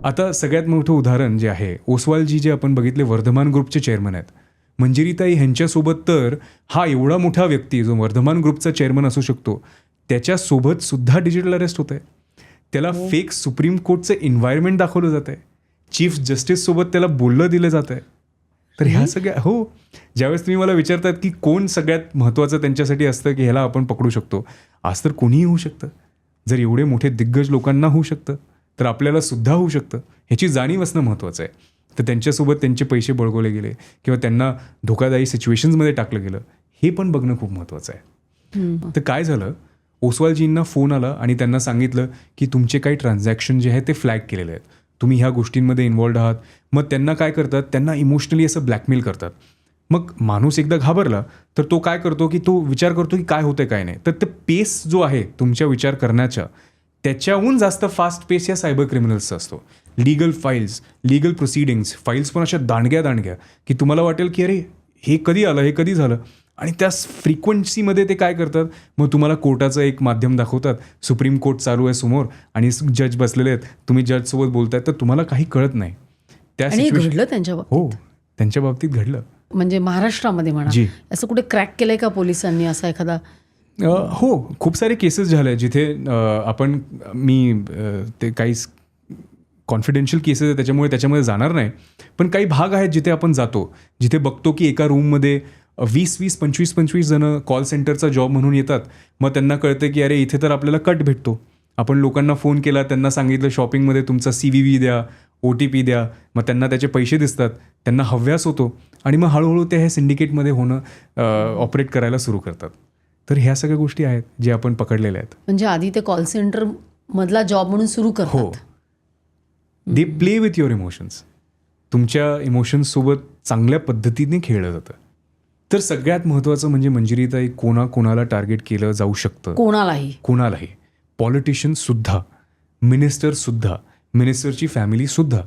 आता सगळ्यात मोठं उदाहरण जे आहे, ओसवालजी जे आपण बघितले वर्धमान ग्रुपचे चेअरमन आहेत. मंजिरीताई ह्यांच्यासोबत तर हा एवढा मोठा व्यक्ती जो वर्धमान ग्रुपचा चेअरमन असू शकतो, त्याच्यासोबत सुद्धा डिजिटल अरेस्ट होत आहे. त्याला फेक सुप्रीम कोर्टचं एन्व्हायरमेंट दाखवलं जात आहे. चीफ जस्टिससोबत त्याला बोललं दिलं जात आहे. तर ह्या सगळ्या ज्यावेळेस तुम्ही मला विचारतात की कोण सगळ्यात महत्त्वाचं त्यांच्यासाठी असतं की ह्याला आपण पकडू शकतो, आज तर कोणीही होऊ शकतं. जर एवढे मोठे दिग्गज लोकांना होऊ शकतं तर आपल्याला सुद्धा होऊ शकतं. ह्याची जाणीव असणं महत्त्वाचं आहे. तर त्यांच्यासोबत त्यांचे पैसे बळगवले गेले किंवा त्यांना धोकादायी सिच्युएशन्समध्ये टाकलं गेलं, हे पण बघणं खूप महत्त्वाचं आहे. तर काय झालं, ओसवालजींना फोन आला आणि त्यांना सांगितलं की तुमचे काही ट्रान्झॅक्शन जे आहेत ते फ्लॅग केलेले आहेत, तुम्ही ह्या गोष्टींमध्ये इन्व्हॉल्ड आहात. मग त्यांना काय करतात, त्यांना इमोशनली असं ब्लॅकमेल करतात. मग माणूस एकदा घाबरला तर तो काय करतो की तो विचार करतो की काय होतंय काय नाही. तर ते पेस जो आहे तुमच्या विचार करण्याच्या, त्याच्याहून जास्त फास्ट पेस या सायबर क्रिमिनल्सचा असतो. Legal files, legal proceedings, files पण अशा दांडग्या की तुम्हाला वाटेल की अरे हे कधी आलं, हे कधी झालं. आणि त्या फ्रिक्वेन्सीमध्ये ते काय करतात, मग तुम्हाला कोर्टाचं एक माध्यम दाखवतात, सुप्रीम कोर्ट चालू आहे समोर आणि जज बसलेले आहेत, तुम्ही जजसोबत बोलताय तर तुम्हाला काही कळत नाही. त्या घडलं त्यांच्या बाबतीत. त्यांच्या बाबतीत घडलं. म्हणजे महाराष्ट्रामध्ये म्हणा, असं कुठे क्रॅक केलंय का पोलिसांनी असा एखादा? खूप सारे केसेस झाले जिथे मी ते काही कॉन्फिडेन्शियल केसेस आहे त्याच्यामध्ये जाणार नाही, पण काही भाग आहेत जिथे आपण जातो, जिथे बघतो की एका रूममध्ये 20-20, 25-25 जणं कॉल सेंटरचा जॉब म्हणून येतात. मग त्यांना कळतं की अरे इथे तर आपल्याला कट भेटतो. आपण लोकांना फोन केला, त्यांना सांगितलं शॉपिंगमध्ये तुमचा CVV द्या, OTP द्या, मग त्यांना त्याचे पैसे दिसतात, त्यांना हव्यास होतो आणि मग हळूहळू ते हे सिंडिकेटमध्ये ऑपरेट करायला सुरू करतात. तर ह्या सगळ्या गोष्टी आहेत जे आपण पकडलेल्या आहेत. म्हणजे आधी ते कॉल सेंटर मधला जॉब म्हणून सुरू करतात. They play with your emotions. तुमच्या इमोशन्ससोबत चांगल्या पद्धतीने खेळलं जातं. तर सगळ्यात महत्त्वाचं म्हणजे मंजिरीताई, कोणाला टार्गेट केलं जाऊ शकतं, कोणालाही. पॉलिटिशियन्ससुद्धा, मिनिस्टरसुद्धा, मिनिस्टरची फॅमिलीसुद्धा.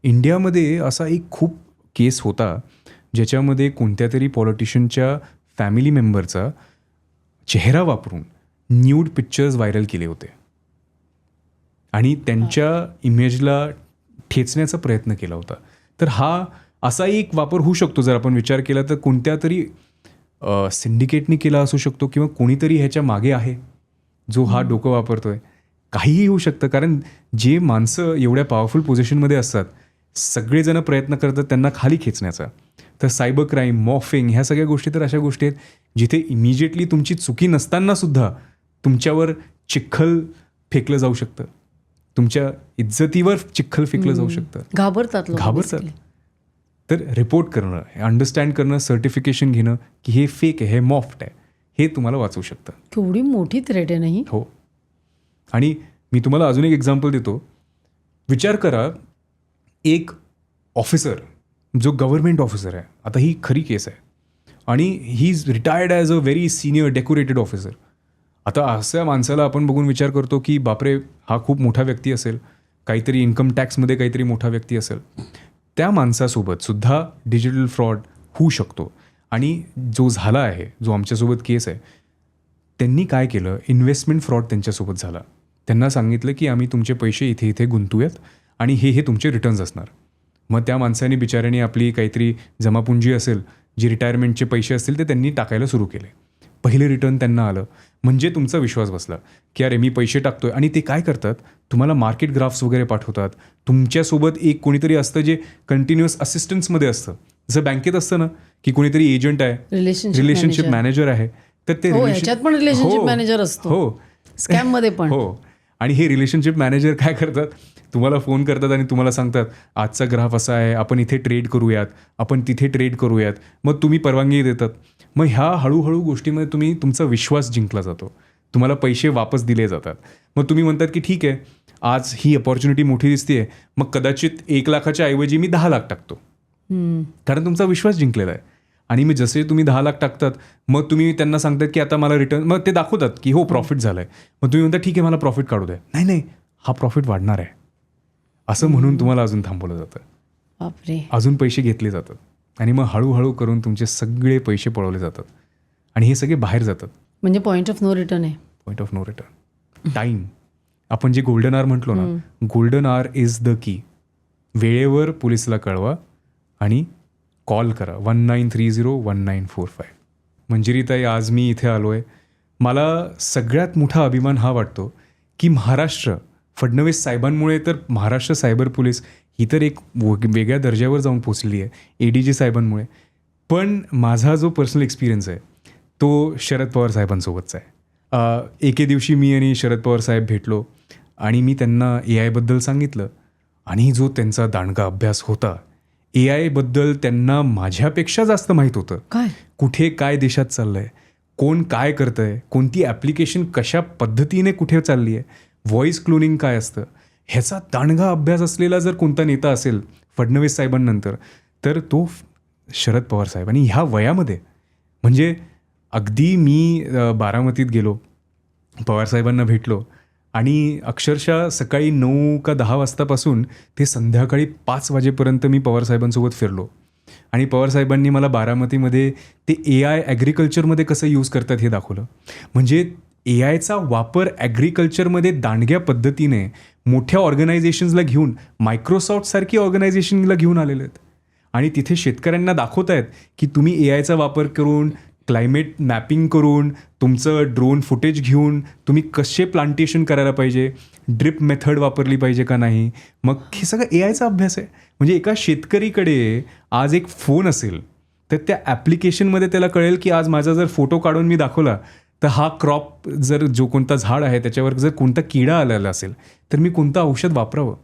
इंडियामध्ये असा एक खूप केस होता ज्याच्यामध्ये कोणत्या तरी पॉलिटिशियनच्या फॅमिली मेंबरचा चेहरा वापरून न्यूड पिक्चर्स व्हायरल केले होते आणि त्यांच्या इमेजला ठेचण्याचा प्रयत्न केला होता. तर हा असा एक वापर होऊ शकतो जर आपण विचार केला तर. कोणत्या तरी सिंडिकेटने केला असू शकतो किंवा कोणीतरी ह्याच्या मागे आहे जो हा डोकं वापरतोय. काहीही होऊ शकतं, कारण जे माणसं एवढ्या पॉवरफुल पोझिशनमध्ये असतात सगळेजण प्रयत्न करतात त्यांना खाली खेचण्याचा. तर सायबर क्राईम, मॉर्फिंग, ह्या सगळ्या गोष्टी तर अशा गोष्टी आहेत जिथे इमिजिएटली तुमची चुकी नसताना सुद्धा तुमच्यावर चिखल फेकलं जाऊ शकतं, तुमच्या इज्जतीवर चिखल फेकलं जाऊ शकतं. घाबरतात. तर रिपोर्ट करणं, अंडरस्टँड करणं, सर्टिफिकेशन घेणं की हे फेक आहे, हे मॉफ्ट आहे, हे तुम्हाला वाचवू शकतं. केवढी मोठी थ्रेट आहे नाही. हो. आणि मी तुम्हाला अजून एक एक्झाम्पल देतो. विचार करा, एक ऑफिसर जो गव्हर्नमेंट ऑफिसर आहे, आता ही खरी केस आहे आणि he is retired as a very senior decorated officer. आता अशा माणसाला आपण बघून विचार करतो की बापरे, हा खूप मोठा व्यक्ती असेल, काहीतरी इन्कम टॅक्समध्ये काहीतरी मोठा व्यक्ती असेल. त्या माणसासोबत सुद्धा डिजिटल फ्रॉड होऊ शकतो. आणि जो झाला आहे, जो आमच्यासोबत केस आहे, त्यांनी काय केलं, इन्व्हेस्टमेंट फ्रॉड त्यांच्यासोबत झाला. त्यांना सांगितलं की आम्ही तुमचे पैसे इथे गुंतवूयात आणि हे तुमचे रिटर्न्स असणार. मग त्या माणसाने बिचाऱ्याने आपली काहीतरी जमापुंजी असेल, जी रिटायरमेंटचे पैसे असतील ते त्यांनी टाकायला सुरू केले. पहिले रिटर्न त्यांना आलं म्हणजे तुमचा विश्वास बसला की अरे मी पैसे टाकतोय. आणि ते काय करतात, तुम्हाला मार्केट ग्राफ्स वगैरे पाठवतात. तुमच्यासोबत एक कोणीतरी असतं जे कंटिन्युअस असिस्टन्समध्ये असतं, जसं बँकेत असतं ना की कोणीतरी एजंट आहे, रिलेशनशिप मॅनेजर आहे. तर ते रिलेशनशिप मॅनेजर असतो. हो, स्कॅम मध्ये पण. हो. आणि हे रिलेशनशिप मॅनेजर काय करतात, तुम्हाला फोन करतात आणि तुम्हाला सांगतात आजचा ग्राफ असा आहे, आपण इथे ट्रेड करूयात, आपण तिथे ट्रेड करूयात. मग तुम्ही परवानगी देतात. मग ह्या हळूहळू गोष्टीमध्ये तुमचा विश्वास जिंकला जातो, तुम्हाला पैसे वापस दिले जातात. मग तुम्ही म्हणतात की ठीक आहे, आज ही अपॉर्च्युनिटी मोठी दिसते, मग कदाचित 1 लाखाच्या ऐवजी मी 10 लाख टाकतो, कारण तुमचा विश्वास जिंकलेला आहे. आणि मग जसे तुम्ही 10 लाख टाकतात, मग तुम्ही त्यांना सांगतात की आता मला रिटर्न, मग ते दाखवतात की हो प्रॉफिट झालं आहे. मग तुम्ही म्हणता ठीक आहे मला प्रॉफिट काढू द्या. नाही, हा प्रॉफिट वाढणार आहे असं म्हणून तुम्हाला अजून थांबवलं जातं. बापरे. अजून पैसे घेतले जातात आणि मग हळूहळू करून तुमचे सगळे पैसे पळवले जातात आणि हे सगळे बाहेर जातात. म्हणजे पॉईंट ऑफ नो रिटर्न आहे. Point of no return. Time, आपण जे गोल्डन आवर म्हटलो ना, golden hour is the key. वेळेवर पोलिसला कळवा आणि कॉल करा 1930-1945. मंजिरीताई, आज मी इथे आलो आहे. मला सगळ्यात मोठा अभिमान हा वाटतो की महाराष्ट्र, फडणवीस साहेबांमुळे तर महाराष्ट्र सायबर पोलीस ही तर एक वेगळ्या दर्जावर जाऊन पोचलेली आहे, ADG साहेबांमुळे. पण माझा जो पर्सनल एक्सपिरियन्स आहे तो शरद पवार साहेबांसोबतचा आहे. एके दिवशी मी आणि शरद पवार साहेब भेटलो आणि मी त्यांना AI बद्दल सांगितलं आणि जो त्यांचा दांडगा अभ्यास होता, AI बद्दल त्यांना माझ्यापेक्षा जास्त माहीत होतं. काय कुठे काय देशात चाललं आहे, कोण काय करतं आहे, कोणती ॲप्लिकेशन कशा पद्धतीने कुठे चालली आहे, व्हॉईस क्लोनिंग काय असतं, ह्याचा दांडगा अभ्यास असलेला जर कोणता नेता असेल फडणवीस साहेबांनंतर तर तो शरद पवार साहेब. आणि ह्या वयामध्ये म्हणजे अगदी मी बारामतीत गेलो, पवारसाहेबांना भेटलो आणि अक्षरशः सकाळी 9 का 10 वाजतापासून ते संध्याकाळी 5 वाजेपर्यंत मी पवारसाहेबांसोबत फिरलो. आणि पवारसाहेबांनी मला बारामतीमध्ये ते AI ॲग्रिकल्चरमध्ये कसं यूज करतात हे दाखवलं. म्हणजे AIचा वापर ॲग्रिकल्चरमध्ये दांडग्या पद्धतीने मोठ्या ऑर्गनायझेशन्सला घेऊन, मायक्रोसॉफ्टसारखी ऑर्गनायझेशनला घेऊन आलेले आहेत आणि तिथे शेतकऱ्यांना दाखवत आहेत की तुम्ही AIचा वापर करून, क्लायमेट मॅपिंग करून, तुमचं ड्रोन फुटेज घेऊन तुम्ही कसे प्लांटेशन करायला पाहिजे, ड्रिप मेथड वापरली पाहिजे का नाही. मग हे सगळं AIचा अभ्यास आहे. म्हणजे एका शेतकरीकडे आज एक फोन असेल तर त्या ॲप्लिकेशनमध्ये त्याला कळेल की आज माझा जर फोटो काढून मी दाखवला तर हा क्रॉप, जर जो कोणता झाड आहे त्याच्यावर जर कोणता किडा आलेला असेल तर मी कोणतं औषध वापरावं.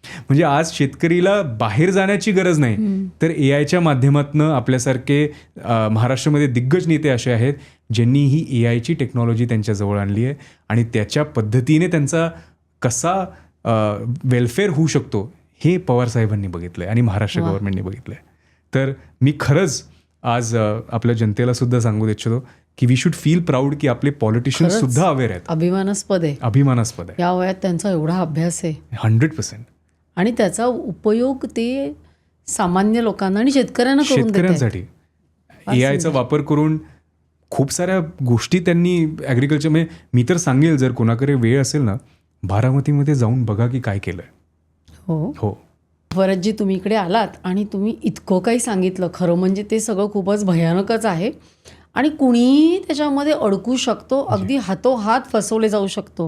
म्हणजे आज शेतकरीला बाहेर जाण्याची गरज नाही, तर AIच्या माध्यमातून आपल्यासारखे महाराष्ट्रामध्ये दिग्गज नेते असे आहेत ज्यांनी ही AIची टेक्नॉलॉजी त्यांच्याजवळ आणली आहे आणि त्याच्या पद्धतीने त्यांचा कसा वेलफेअर होऊ शकतो हे पवारसाहेबांनी बघितलं आहे आणि महाराष्ट्र गव्हर्नमेंटने बघितलं आहे. तर मी खरंच आज आपल्या जनतेला सुद्धा सांगू इच्छितो की वी शुड फील प्राऊड की आपले पॉलिटिशियन्स सुद्धा अवेअर आहेत. अभिमानास्पद आहे, अभिमानास्पद आहे. या वयात त्यांचा एवढा अभ्यास आहे 100%. आणि त्याचा उपयोग ते सामान्य लोकांना आणि शेतकऱ्यांना करून देत आहेत. शेतकऱ्यांसाठी AIचा वापर करून खूप साऱ्या गोष्टी त्यांनी ॲग्रिकल्चर, म्हणजे मी तर सांगेल जर कोणाकडे वेळ असेल ना, बारामतीमध्ये जाऊन बघा की काय केलं आहे. हो. भरतजी, तुम्ही इकडे आलात आणि तुम्ही इतकं काही सांगितलं. खरं म्हणजे ते सगळं खूपच भयानकच आहे आणि कुणीही त्याच्यामध्ये अडकू शकतो, अगदी हातोहात फसवले जाऊ शकतो.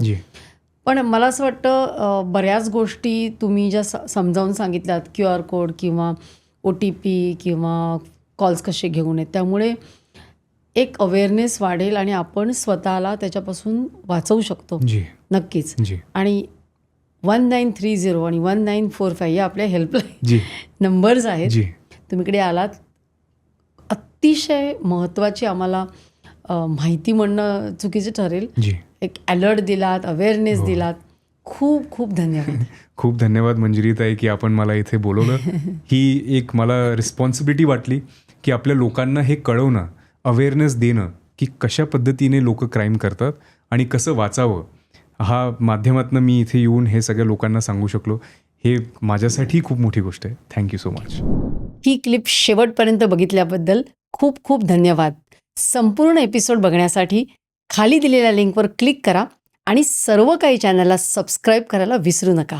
पण मला असं वाटतं बऱ्याच गोष्टी तुम्ही ज्या समजावून सांगितल्यात, QR कोड किंवा OTP किंवा कॉल्स कसे घेऊ नयेत, त्यामुळे एक अवेअरनेस वाढेल आणि आपण स्वतःला त्याच्यापासून वाचवू शकतो. नक्कीच. आणि 1930 आणि 1945 या आपल्या हेल्पलाईन नंबर्स आहेत. तुम्ही इकडे आलात, अतिशय महत्त्वाची आम्हाला माहिती म्हणणं चुकीचं ठरेल, एक अलर्ट दिलात, अवेअरनेस दिलात. खूप खूप धन्यवाद. खूप धन्यवाद मंजिरीताई की आपण मला इथे बोलवलं. ही एक मला रिस्पॉन्सिबिलिटी वाटली की आपल्या लोकांना हे कळवणं, अवेअरनेस देणं की कशा पद्धतीने लोक क्राईम करतात आणि कसं वाचावं. हा माध्यमातून मी इथे येऊन हे सगळ्या लोकांना सांगू शकलो, हे माझ्यासाठी खूप मोठी गोष्ट आहे. Thank you so much. ही क्लिप शेवटपर्यंत बघितल्याबद्दल खूप खूप धन्यवाद. संपूर्ण एपिसोड बघण्यासाठी खाली दिलेल्या लिंकवर क्लिक करा आणि सर्व काही चॅनलला सबस्क्राईब करायला विसरू नका.